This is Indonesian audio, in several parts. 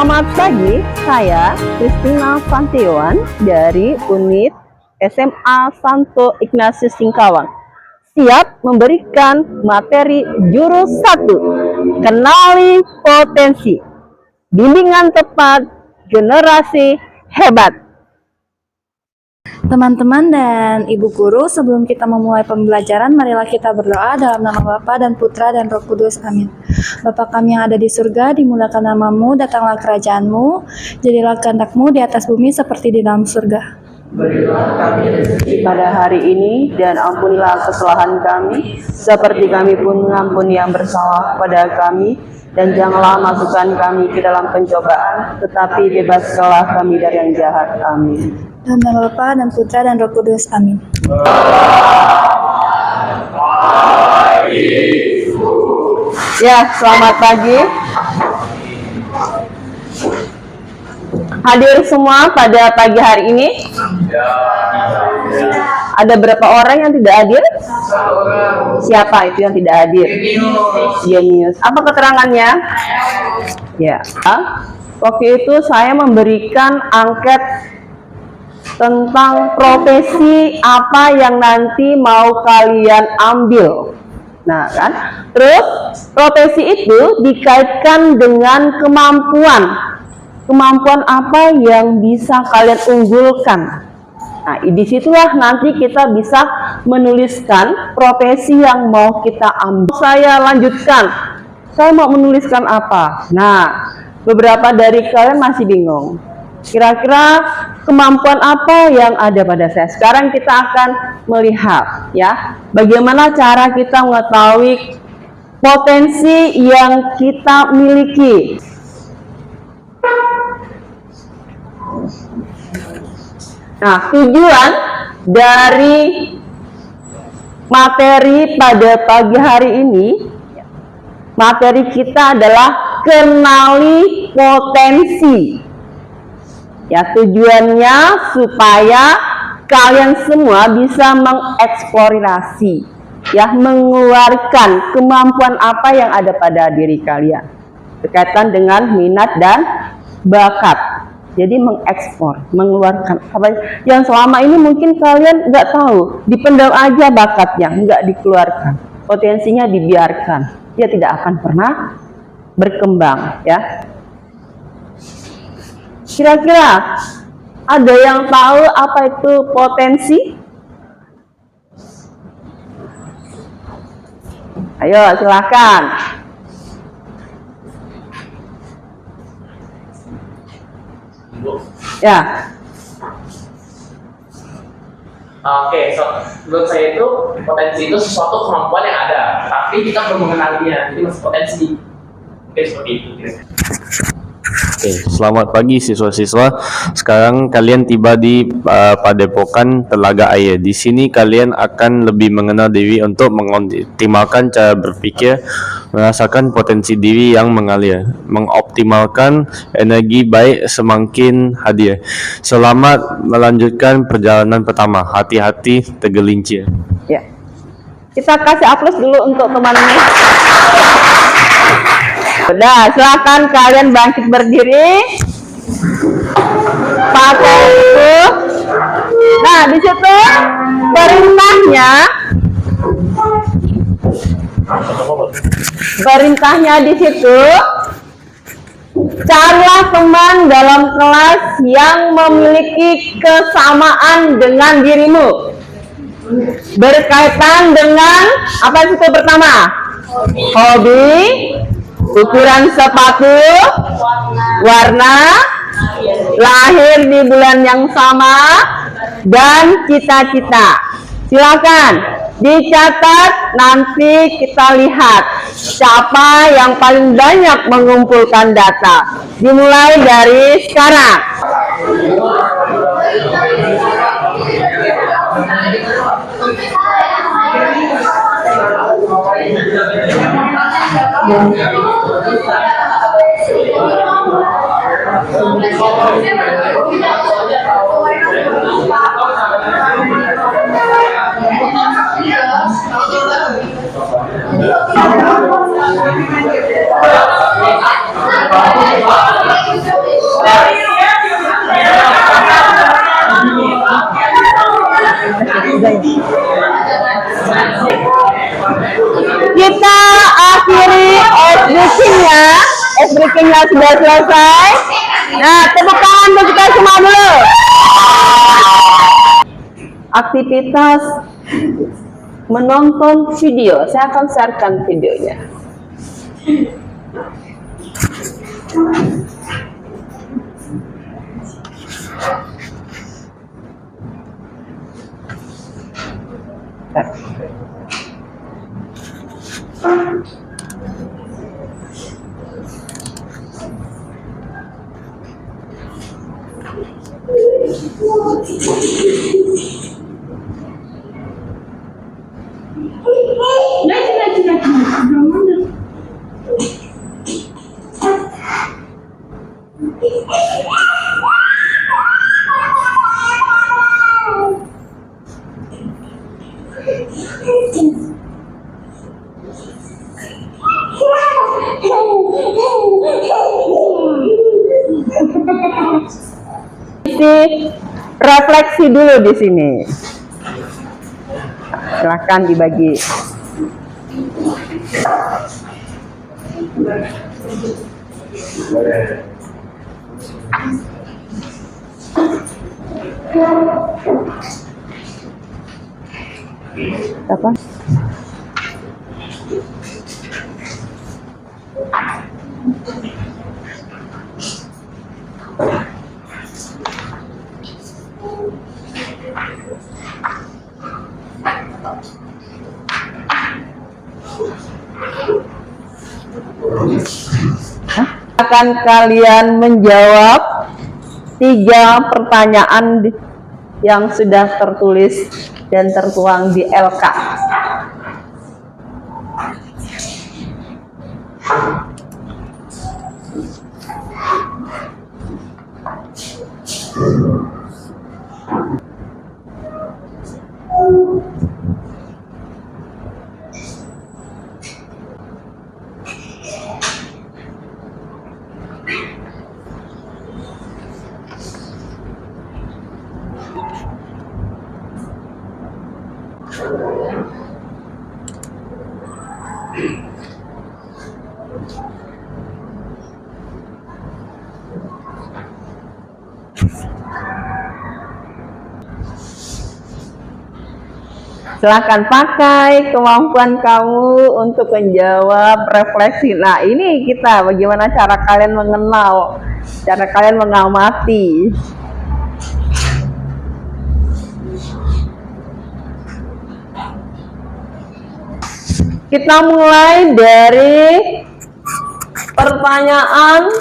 Selamat pagi, saya Christina Fantiwan dari unit SMA Santo Ignatius Singkawang. Siap memberikan materi jurus 1, kenali potensi, bimbingan tepat, generasi hebat. Teman-teman dan Ibu Guru, sebelum kita memulai pembelajaran, marilah kita berdoa dalam nama Bapa dan Putra dan Roh Kudus. Amin. Bapa kami yang ada di surga, dimuliakan namamu, datanglah kerajaan-Mu, jadilah kehendak-Mu di atas bumi seperti di dalam surga. Berilah kami rezeki pada hari ini, dan ampunilah kesalahan kami, seperti kami pun mengampuni yang bersalah pada kami. Dan janganlah masukkan kami ke dalam pencobaan, tetapi bebaskanlah kami dari yang jahat. Amin. Dalam nama Bapa dan Putra dan Roh Kudus. Amin. Ya, selamat pagi. Hadir semua pada pagi hari ini. Ada berapa orang yang tidak hadir? Siapa itu yang tidak hadir? Genius. Apa keterangannya? Ya. Waktu itu saya memberikan angket tentang profesi apa yang nanti mau kalian ambil. Nah, kan? Terus profesi itu dikaitkan dengan kemampuan. Kemampuan apa yang bisa kalian unggulkan? Nah, disitulah nanti kita bisa menuliskan profesi yang mau kita ambil. Saya lanjutkan. Saya mau menuliskan apa? Nah, beberapa dari kalian masih bingung. Kira-kira kemampuan apa yang ada pada saya? Sekarang kita akan melihat ya, bagaimana cara kita mengetahui potensi yang kita miliki. Nah, tujuan dari materi pada pagi hari ini, materi kita adalah kenali potensi. Ya, tujuannya supaya kalian semua bisa mengeksplorasi, ya, mengeluarkan kemampuan apa yang ada pada diri kalian berkaitan dengan minat dan bakat. Jadi mengekspor, mengeluarkan apa yang selama ini mungkin kalian nggak tahu, dipendam aja bakatnya, nggak dikeluarkan, potensinya dibiarkan, dia tidak akan pernah berkembang, ya. Kira-kira ada yang tahu apa itu potensi? Ayo silakan. Ya. Oke, menurut saya itu potensi itu sesuatu kemampuan yang ada, tapi kita belum mengenalinya, jadi masih potensi. Oke, seperti itu. Oke, selamat pagi siswa-siswa. Sekarang kalian tiba di Padepokan Telaga Air. Di sini kalian akan lebih mengenal diri untuk mengoptimalkan cara berpikir, merasakan potensi diri yang mengalir, mengoptimalkan energi baik semakin hadir. Selamat melanjutkan perjalanan pertama. Hati-hati tergelincir. Ya. Kita kasih aplaus dulu untuk teman ini. Sudah, silakan kalian bangkit berdiri. Pakai itu. Nah, di situ perintahnya di situ, carilah teman dalam kelas yang memiliki kesamaan dengan dirimu. Berkaitan dengan apa itu pertama? Hobi, ukuran sepatu, warna, lahir di bulan yang sama, dan cita-cita. Silakan dicatat, nanti kita lihat siapa yang paling banyak mengumpulkan data. Dimulai dari sekarang. Kita akhiri ice breakingnya sudah selesai. Nah, tepuk tangan untuk kita semua dulu. Aktivitas menonton video, saya akan sharekan videonya. Refleksi dulu di sini. Silakan dibagi. Apa? Akan kalian menjawab 3 pertanyaan yang sudah tertulis dan tertuang di LK. Silakan pakai kemampuan kamu untuk menjawab refleksi. Nah, ini kita bagaimana cara kalian mengenal, cara kalian mengamati. Kita mulai dari pertanyaan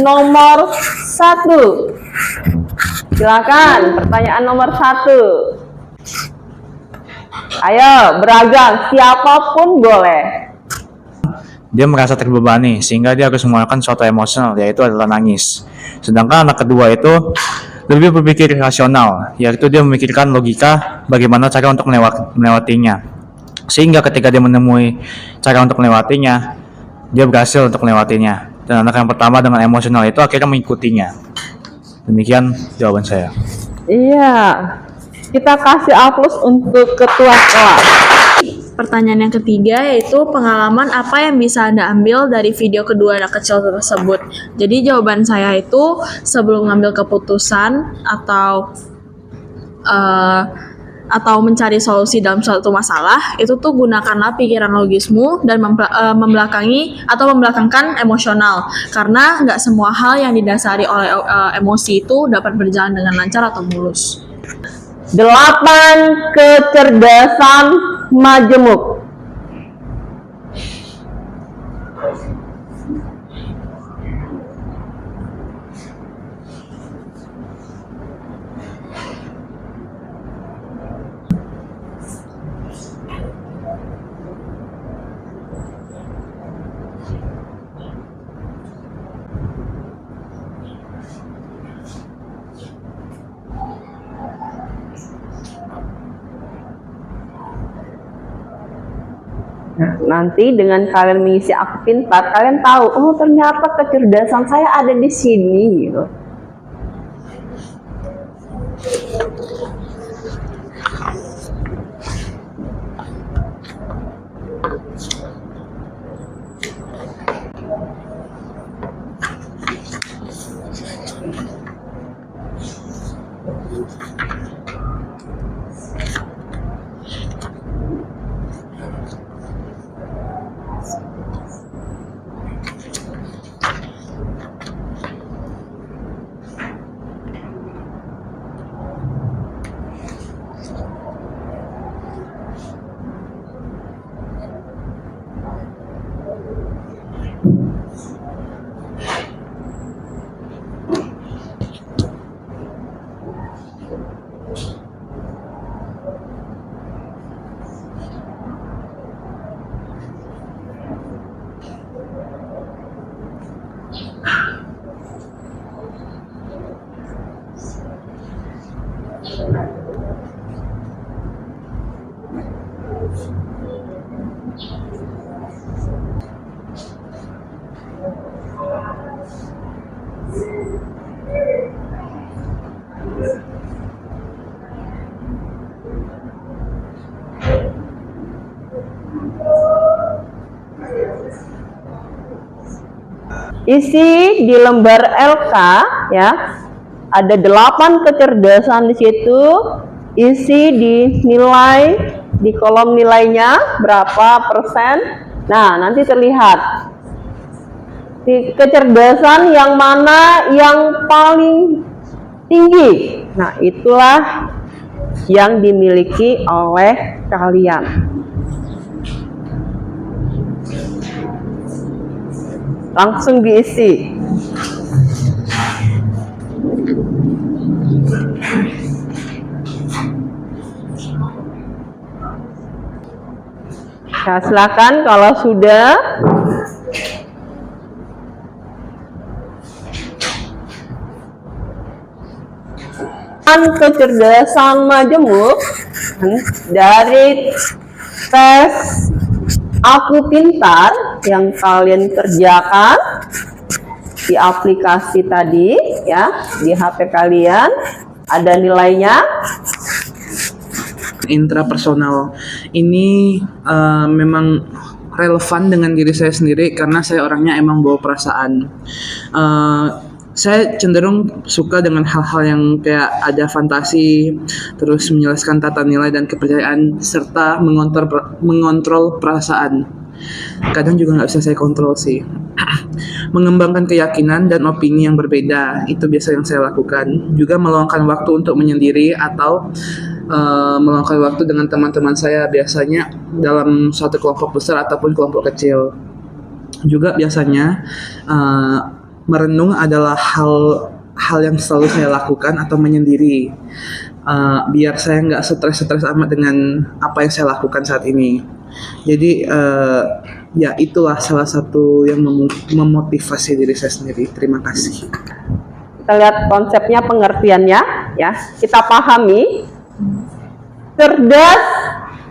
nomor 1. Silakan, pertanyaan nomor 1. Ayo, beragam, siapapun boleh. Dia merasa terbebani sehingga dia harus mengeluarkan suatu emosional, yaitu adalah nangis. Sedangkan anak kedua itu lebih berpikir rasional, yaitu dia memikirkan logika bagaimana cara untuk melewatinya. Sehingga ketika dia menemui cara untuk melewatinya, dia berhasil untuk melewatinya. Dan anak yang pertama dengan emosional itu akhirnya mengikutinya. Demikian jawaban saya. Iya, kita kasih aplaus untuk ketua kelas. Pertanyaan yang ketiga yaitu pengalaman apa yang bisa Anda ambil dari video kedua anak kecil tersebut. Jadi jawaban saya itu sebelum mengambil keputusan atau mencari solusi dalam suatu masalah, itu tuh gunakanlah pikiran logismu dan membelakangkan emosional, karena nggak semua hal yang didasari oleh emosi itu dapat berjalan dengan lancar atau mulus. 8 kecerdasan majemuk. Nah, nanti dengan kalian mengisi Aku Pintar, kalian tahu, oh ternyata kecerdasan saya ada di sini gitu. Isi di lembar LK ya, ada 8 kecerdasan di situ. Isi di nilai, di kolom nilainya berapa persen. Nah, nanti terlihat di kecerdasan yang mana yang paling tinggi. Nah, itulah yang dimiliki oleh kalian. Langsung diisi. Nah, silakan kalau sudah. Kecerdasan majemuk dari tes Aku Pintar yang kalian kerjakan di aplikasi tadi ya, di HP kalian ada nilainya. Intrapersonal ini memang relevan dengan diri saya sendiri karena saya orangnya emang bawa perasaan. Saya cenderung suka dengan hal-hal yang kayak ada fantasi, terus menjelaskan tata nilai dan kepercayaan, serta mengontrol perasaan. Kadang juga nggak bisa saya kontrol sih. Mengembangkan keyakinan dan opini yang berbeda, itu biasa yang saya lakukan. Juga meluangkan waktu untuk menyendiri atau meluangkan waktu dengan teman-teman saya, biasanya dalam suatu kelompok besar ataupun kelompok kecil. Juga biasanya merenung adalah hal yang selalu saya lakukan atau menyendiri, biar saya nggak stres amat dengan apa yang saya lakukan saat ini. Jadi ya itulah salah satu yang memotivasi diri saya sendiri. Terima kasih. Kita lihat konsepnya, pengertiannya ya. Kita pahami. Cerdas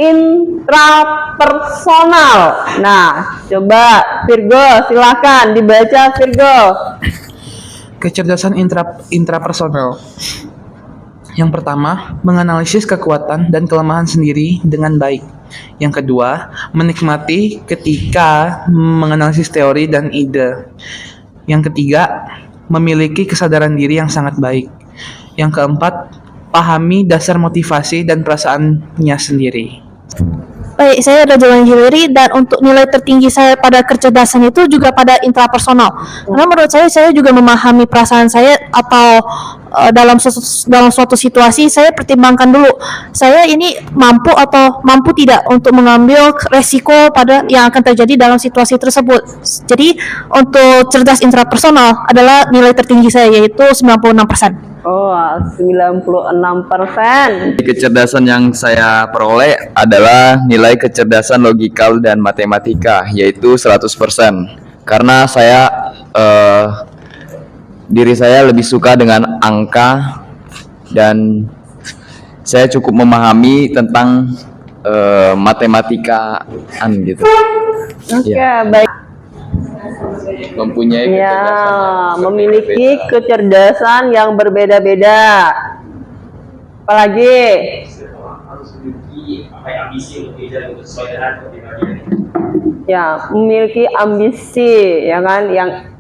intrapersonal. Nah, coba Virgo, silahkan dibaca Virgo. Kecerdasan intrapersonal. Yang pertama, menganalisis kekuatan dan kelemahan sendiri dengan baik. Yang kedua, menikmati ketika menganalisis teori dan ide. Yang ketiga, memiliki kesadaran diri yang sangat baik. Yang keempat, pahami dasar motivasi dan perasaannya sendiri. Baik, saya ada jawaban Hillary, dan untuk nilai tertinggi saya pada kecerdasan itu juga pada intrapersonal. Karena menurut saya juga memahami perasaan saya, atau dalam suatu situasi saya pertimbangkan dulu, saya ini mampu atau mampu tidak untuk mengambil resiko pada yang akan terjadi dalam situasi tersebut. Jadi untuk cerdas intrapersonal adalah nilai tertinggi saya, yaitu 96%. Oh, 96%. Kecerdasan yang saya peroleh adalah nilai kecerdasan logikal dan matematika, yaitu 100%. Karena diri saya lebih suka dengan angka dan saya cukup memahami tentang matematikaan gitu. Oke, Ya. baik. Mempunyai Ya, kecerdasan yang memiliki berbeda-beda. kecerdasan yang berbeda-beda. Apalagi? Harus memiliki ambisi untuk kejar untuk sesuai dengan kepribadian. Ya, memiliki ambisi, ya kan, yang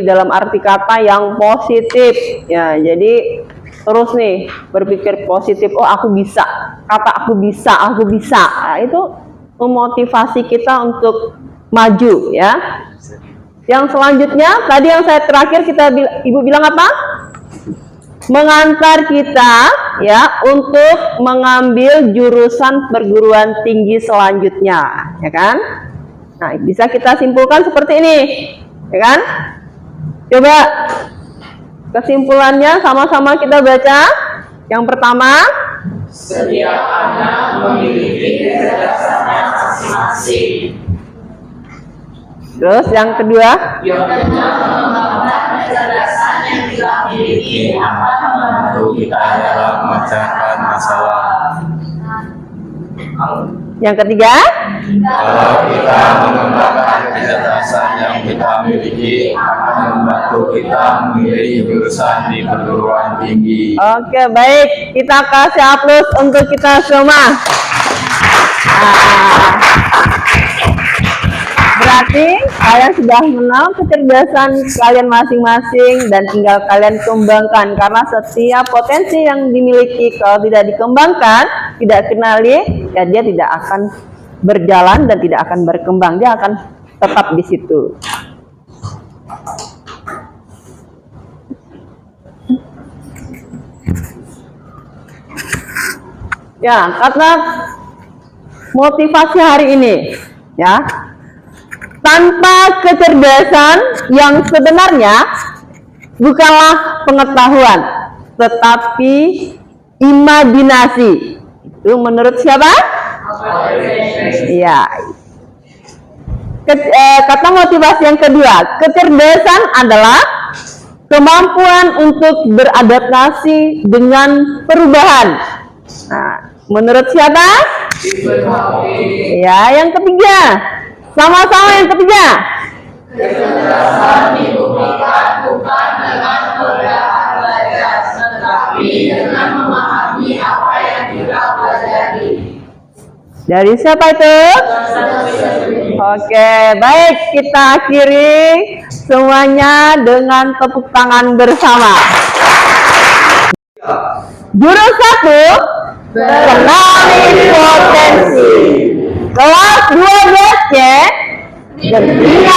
dalam arti kata yang positif. Ya, jadi terus nih berpikir positif. Oh, aku bisa. Kata aku bisa, aku bisa. Nah, itu memotivasi kita untuk maju, ya. Yang selanjutnya, tadi yang saya terakhir Ibu bilang apa? Mengantar kita ya untuk mengambil jurusan perguruan tinggi selanjutnya, ya kan? Nah, bisa kita simpulkan seperti ini, ya kan? Coba kesimpulannya sama-sama kita baca. Yang pertama, Setiap anak memiliki kecerdasannya masing-masing. terus yang kedua, Yang mengembangkan kecerdasan yang kita miliki akan membantu kita dalam memecahkan masalah. yang ketiga, Kalau kita mengembangkan kecerdasan yang kita miliki, akan membantu kita memilih jurusan di perguruan tinggi. Oke, baik. Kita kasih aplaus untuk kita semua. Nah, berarti kalian sudah mengenal kecerdasan kalian masing-masing dan tinggal kalian kembangkan, karena setiap potensi yang dimiliki kalau tidak dikembangkan, tidak kenali, ya dia tidak akan berjalan dan tidak akan berkembang, dia akan tetap di situ. Ya, karena motivasi hari ini, ya, tanpa kecerdasan yang sebenarnya bukanlah pengetahuan, tetapi imajinasi. Itu menurut siapa? Ya. Kata motivasi yang kedua, kecerdasan adalah kemampuan untuk beradaptasi dengan perubahan. Nah, menurut siapa? Ya, yang ketiga. Sama-sama yang ketiga. Kecerdasan dibuktikan bukan dengan mudah belajar, tetapi dengan memahami apa yang kita pelajari. Dari siapa itu? Oke, baik, kita akhiri semuanya dengan tepuk tangan bersama. Jurus 1, kenali potensi. Kelas 12C, Jenderal